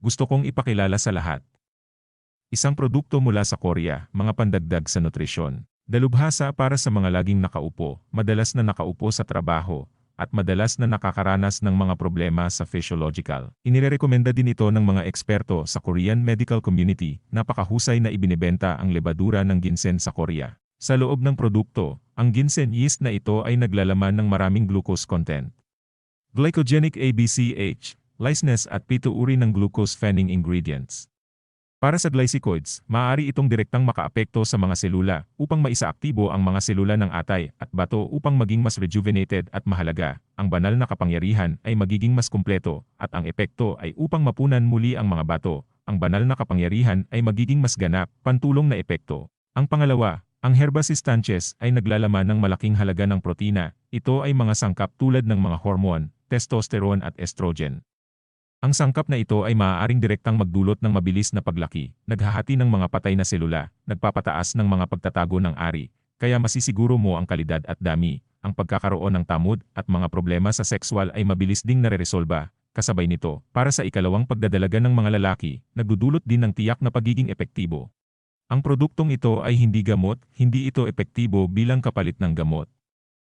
Gusto kong ipakilala sa lahat. Isang produkto mula sa Korea, mga pandagdag sa nutrisyon. Dalubhasa para sa mga laging nakaupo, madalas na nakaupo sa trabaho, at madalas na nakakaranas ng mga problema sa physiological. Inirekomenda din ito ng mga eksperto sa Korean medical community. Napakahusay na ibinebenta ang lebadura ng ginseng sa Korea. Sa loob ng produkto, ang ginseng yeast na ito ay naglalaman ng maraming glucose content. Glycogenic ABCH, lysinase at 7 uri ng glucose-fanning ingredients. Para sa glycoids, maaari itong direktang makaapekto sa mga selula upang maisaaktibo ang mga selula ng atay at bato upang maging mas rejuvenated at mahalaga. Ang banal na kapangyarihan ay magiging mas kumpleto at ang epekto ay upang mapunan muli ang mga bato. Ang banal na kapangyarihan ay magiging mas ganap, pantulong na epekto. Ang pangalawa, ang herbacestanches ay naglalaman ng malaking halaga ng protina. Ito ay mga sangkap tulad ng mga hormone, testosterone at estrogen. Ang sangkap na ito ay maaaring direktang magdulot ng mabilis na paglaki, naghahati ng mga patay na selula, nagpapataas ng mga pagtatago ng ari, kaya masisiguro mo ang kalidad at dami, ang pagkakaroon ng tamod at mga problema sa sexual ay mabilis ding nareresolba. Kasabay nito, para sa ikalawang pagdadalaga ng mga lalaki, nagdudulot din ng tiyak na pagiging epektibo. Ang produktong ito ay hindi gamot, hindi ito epektibo bilang kapalit ng gamot.